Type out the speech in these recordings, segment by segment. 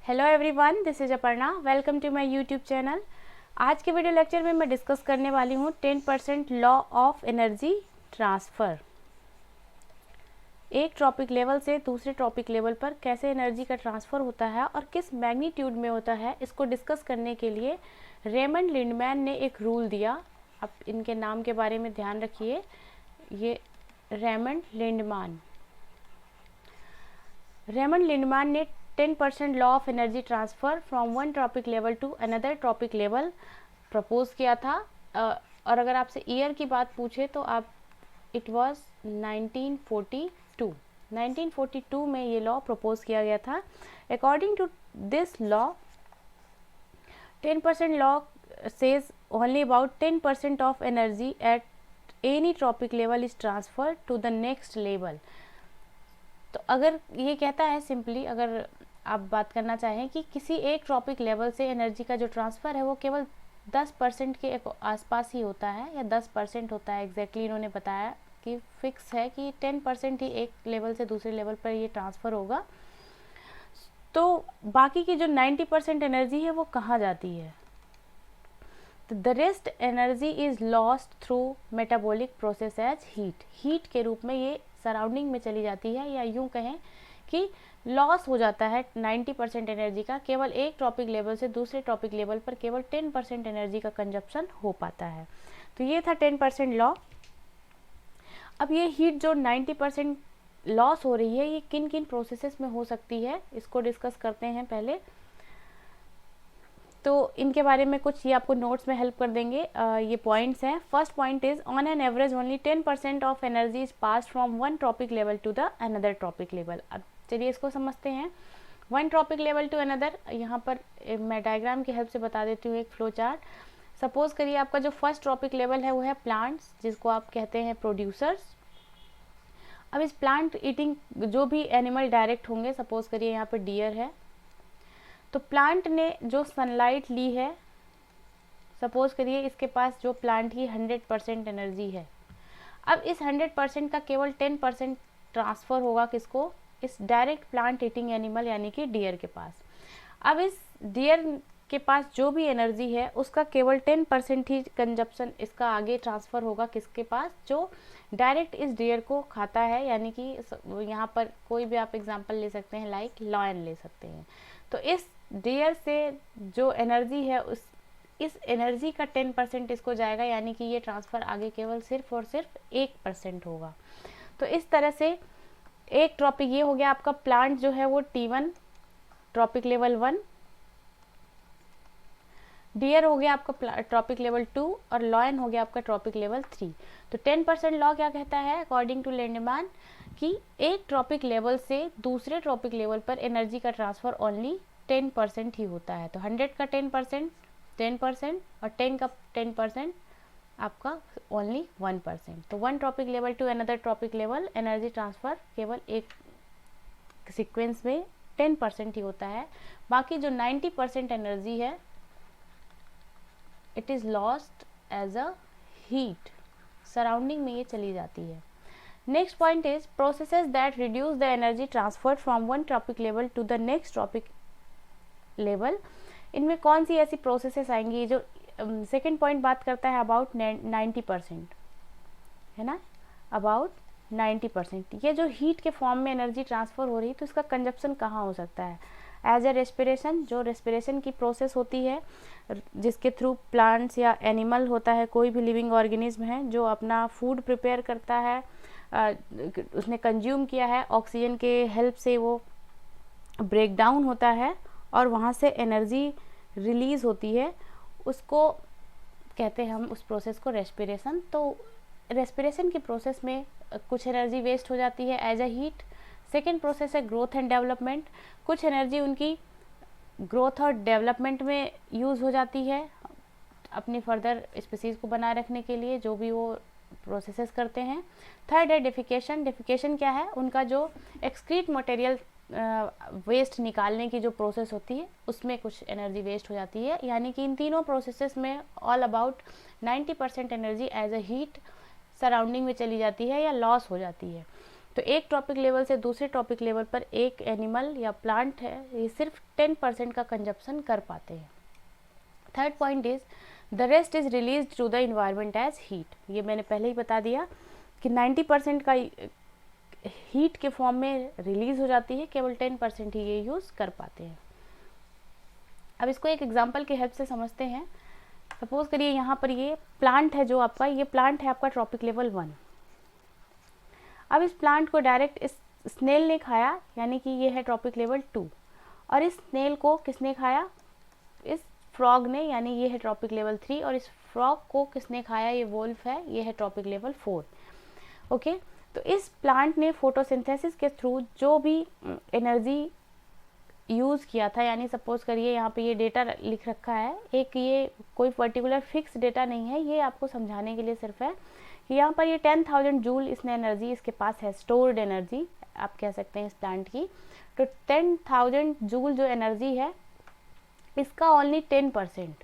Hello everyone, this is Aparna. Welcome to my YouTube channel. आज के video lecture में मैं डिस्कस करने वाली हूँ 10% लॉ ऑफ एनर्जी ट्रांसफ़र। एक टॉपिक लेवल से दूसरे टॉपिक लेवल पर कैसे एनर्जी का ट्रांसफ़र होता है और किस मैग्नीट्यूड में होता है, इसको डिस्कस करने के लिए रेमंड लिंडमैन ने एक रूल दिया। आप इनके नाम के बारे में ध्यान रखिए, ये रेमंड लिंडमैन ने 10% law of energy transfer from one topic level to another topic level propose किया था। और अगर आपसे ईयर की बात पूछे तो आप इट वाज 1942 में ये लॉ प्रपोज किया गया था। According to this law 10% law says only about 10% of energy at any topic level is transfer to the next level. तो अगर ये कहता है सिंपली, अगर आप बात करना चाहें कि किसी एक टॉपिक लेवल से एनर्जी का जो ट्रांसफ़र है वो केवल 10% के आसपास ही होता है या 10% होता है। एग्जैक्टली इन्होंने बताया कि फिक्स है कि 10% ही एक लेवल से दूसरे लेवल पर ये ट्रांसफ़र होगा। तो बाकी की जो 90% एनर्जी है वो कहाँ जाती है? तो the rest energy is lost through metabolic process as heat के रूप में ये सराउंडिंग में चली जाती है, या यूँ कहें कि लॉस हो जाता है 90% एनर्जी का। केवल एक टॉपिक लेवल से दूसरे टॉपिक लेवल पर केवल 10% एनर्जी का कंजप्शन हो पाता है। तो ये था 10% लॉ। अब ये हीट जो 90% लॉस हो रही है, ये किन किन प्रोसेसेस में हो सकती है, इसको डिस्कस करते हैं पहले। तो इनके बारे में कुछ ये आपको नोट्स में हेल्प कर देंगे। ये पॉइंट्स हैं। First point is on an average only 10% of energy is pass from one topic level to the another topic level. अब चलिए इसको समझते हैं। One topic level to another, यहाँ पर मैं डायग्राम की हेल्प से बता देती हूँ, एक फ्लो चार्ट। सपोज करिए आपका जो फर्स्ट टॉपिक लेवल है वो है प्लांट्स, जिसको आप कहते हैं प्रोड्यूसर्स। अब इस प्लांट ईटिंग जो भी एनिमल डायरेक्ट होंगे, सपोज करिए यहाँ पर डियर है, तो प्लांट ने जो सनलाइट ली है, सपोज करिए इसके पास जो प्लांट की 100% एनर्जी है। अब इस 100% का केवल 10% ट्रांसफ़र होगा किसको? इस डायरेक्ट प्लांट ईटिंग एनिमल यानी कि डियर के पास। अब इस डियर के पास जो भी एनर्जी है उसका केवल 10% ही कंजप्शन इसका आगे ट्रांसफ़र होगा किसके पास? जो डायरेक्ट इस डियर को खाता है, यानी कि यहाँ पर कोई भी आप एग्जांपल ले सकते हैं, लाइक लॉयन ले सकते हैं। तो इस डियर से जो एनर्जी है इस एनर्जी का 10% इसको जाएगा, यानी कि ये ट्रांसफ़र आगे केवल सिर्फ और सिर्फ 1% होगा। तो इस तरह से एक टॉपिक ये हो गया आपका, प्लांट जो है वो T1 टॉपिक लेवल 1, डियर हो गया आपका टॉपिक लेवल 2 और लॉयन हो गया आपका टॉपिक लेवल 3। तो 10% लॉ क्या कहता है अकॉर्डिंग टू लिंडमैन कि एक टॉपिक लेवल से दूसरे टॉपिक लेवल पर एनर्जी का ट्रांसफ़र ओनली 10% ही होता है। तो 100 का 10% और 10 का 10% आपका ओनली 1%। तो one topic level to another topic level energy transfer केवल एक सीक्वेंस में 10% ही होता है। बाकी जो 90% एनर्जी है it is lost as a heat, surrounding में ये चली जाती है। Next point is processes that reduce the energy transfer from one topic level to the next topic level. इनमें कौन सी ऐसी प्रोसेसेस आएंगी? जो सेकेंड पॉइंट बात करता है अबाउट 90%, है ना, अबाउट 90%। ये जो हीट के फॉर्म में एनर्जी ट्रांसफ़र हो रही है, तो इसका कंजप्शन कहाँ हो सकता है? एज ए रेस्पिरेशन, जो रेस्पिरेशन की प्रोसेस होती है जिसके थ्रू प्लांट्स या एनिमल होता है, कोई भी लिविंग ऑर्गेनिज्म है जो अपना फूड प्रिपेयर करता है, उसने कंज्यूम किया है, ऑक्सीजन के हेल्प से वो ब्रेक डाउन होता है और वहाँ से एनर्जी रिलीज़ होती है, उसको कहते हैं हम उस प्रोसेस को रेस्पिरेशन। तो रेस्पिरेशन की प्रोसेस में कुछ एनर्जी वेस्ट हो जाती है as a heat. Second process है ग्रोथ एंड डेवलपमेंट, कुछ एनर्जी उनकी ग्रोथ और डेवलपमेंट में यूज़ हो जाती है अपनी फर्दर स्पीसीज़ को बनाए रखने के लिए, जो भी वो प्रोसेसेस करते हैं। थर्ड है डेफिकेशन। डेफिकेशन क्या है? उनका जो एक्सक्रीट मटेरियल वेस्ट निकालने की जो प्रोसेस होती है उसमें कुछ एनर्जी वेस्ट हो जाती है। यानी कि इन तीनों प्रोसेसेस में all about 90% energy as a heat surrounding में चली जाती है या लॉस हो जाती है। तो एक ट्रॉपिक लेवल से दूसरे ट्रॉपिक लेवल पर एक एनिमल या प्लांट है, ये सिर्फ 10% का कंजप्शन कर पाते हैं। Third point is the rest is release to the environment as heat. ये मैंने पहले ही बता दिया कि 90% का हीट के फॉर्म में रिलीज हो जाती है, केवल 10% ही ये यूज़ कर पाते हैं। अब इसको एक एग्जांपल के हेल्प से समझते हैं। सपोज करिए यहाँ पर ये प्लांट है, जो आपका ये प्लांट है आपका ट्रॉपिक लेवल 1। अब इस प्लांट को डायरेक्ट इस स्नेल ने खाया, यानी कि ये है ट्रॉपिक लेवल 2, और इस स्नेल को किसने खाया? इस फ्रॉग ने, यानी ये है ट्रॉपिक लेवल 3, और इस फ्रॉग को किसने खाया? ये वोल्फ है, ये है ट्रॉपिक लेवल 4। ओके, तो इस प्लांट ने फोटोसिंथेसिस के थ्रू जो भी एनर्जी यूज़ किया था, यानी सपोज करिए यहाँ पे ये डेटा लिख रखा है, एक ये कोई पर्टिकुलर फिक्स डेटा नहीं है, ये आपको समझाने के लिए सिर्फ है कि यहाँ पर ये 10,000 जूल इसने एनर्जी इसके पास है, स्टोर्ड एनर्जी आप कह सकते हैं इस प्लांट की। तो 10,000 जूल जो एनर्जी है, इसका ओनली 10%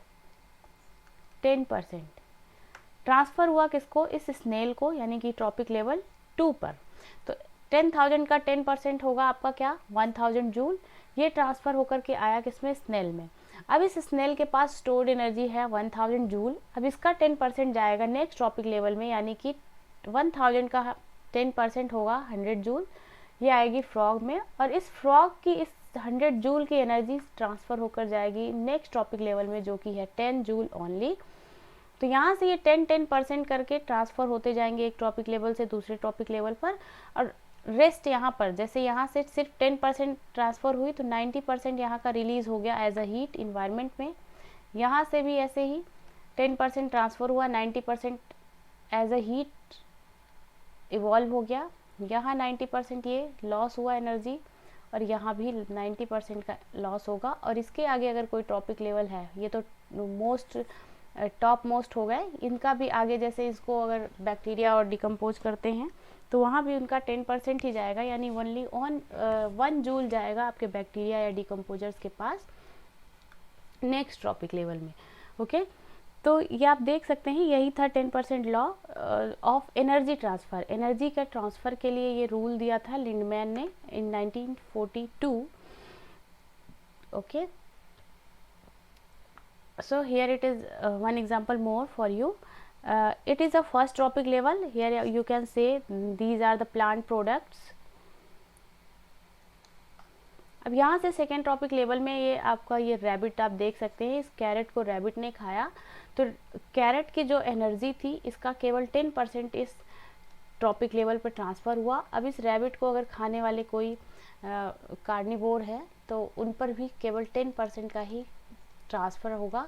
ट्रांसफ़र हुआ किसको? इस स्नेल को, यानी कि ट्रॉपिक लेवल 2 पर। तो 10,000 का 10% होगा आपका क्या? 1,000 जूल। ये ट्रांसफ़र होकर के आया किसमें? स्नेल में। अब इस स्नेल के पास स्टोर्ड एनर्जी है 1000 जूल। अब इसका 10% जाएगा नेक्स्ट ट्रॉपिक लेवल में, यानी कि 1000 का 10% होगा 100 जूल, ये आएगी फ्रॉग में, और इस फ्रॉग की इस 100 जूल की एनर्जी ट्रांसफ़र होकर जाएगी नेक्स्ट ट्रॉपिक लेवल में, जो कि है 10 जूल ओनली। तो यहाँ से ये 10% करके ट्रांसफ़र होते जाएंगे एक ट्रॉपिक लेवल से दूसरे ट्रॉपिक लेवल पर, और रेस्ट यहाँ पर जैसे यहाँ से सिर्फ 10% ट्रांसफ़र हुई, तो 90% यहाँ का रिलीज़ हो गया एज अ हीट इन्वायरमेंट में। यहाँ से भी ऐसे ही 10% ट्रांसफ़र हुआ, 90% एज अ हीट इवॉल्व हो गया। यहाँ 90% ये लॉस हुआ एनर्जी, और यहाँ भी 90% का लॉस होगा। और इसके आगे अगर कोई ट्रॉपिक लेवल है, ये तो मोस्ट टॉप मोस्ट हो गए, इनका भी आगे जैसे इसको अगर बैक्टीरिया और डिकम्पोज करते हैं तो वहाँ भी उनका 10% ही जाएगा, यानी ओनली 1 जूल जाएगा आपके बैक्टीरिया या डिकम्पोजर्स के पास नेक्स्ट ट्रॉपिक लेवल में। ओके, तो ये आप देख सकते हैं, यही था 10% law of energy transfer. Energy का ट्रांसफ़र के लिए ये रूल दिया था लिंडमैन ने इन 1942। Okay, so here it is one example more for you. It is a first tropic level. Here you can say these are the plant products. अब यहाँ से सेकेंड ट्रॉपिक लेवल में ये आपका ये रैबिट आप देख सकते हैं, इस कैरेट को रैबिट ने खाया, तो कैरेट की जो एनर्जी थी इसका केवल 10% इस ट्रॉपिक लेवल पर ट्रांसफ़र हुआ। अब इस रैबिट को अगर खाने वाले कोई कार्निवोर है तो उन पर भी केवल 10% का ही ट्रांसफ़र होगा,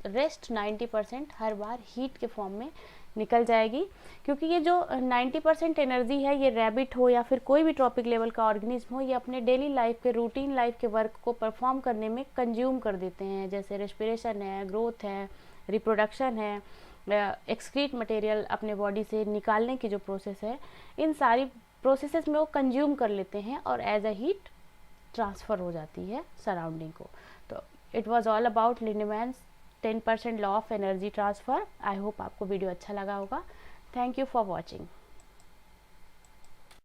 रेस्ट 90% हर बार हीट के फॉर्म में निकल जाएगी। क्योंकि ये जो 90% एनर्जी है, ये रैबिट हो या फिर कोई भी ट्रॉपिक लेवल का ऑर्गेनिज्म हो, ये अपने डेली लाइफ के रूटीन लाइफ के वर्क को परफॉर्म करने में कंज्यूम कर देते हैं, जैसे रेस्पिरेशन है, ग्रोथ है, रिप्रोडक्शन है, एक्सक्रीट मटेरियल अपने बॉडी से निकालने की जो प्रोसेस है, इन सारी प्रोसेसेस में वो कंज्यूम कर लेते हैं और एज अ हीट ट्रांसफ़र हो जाती है सराउंडिंग को। तो it was all about Lindeman's 10% law of energy transfer. I hope आपको वीडियो अच्छा लगा होगा। Thank you for watching.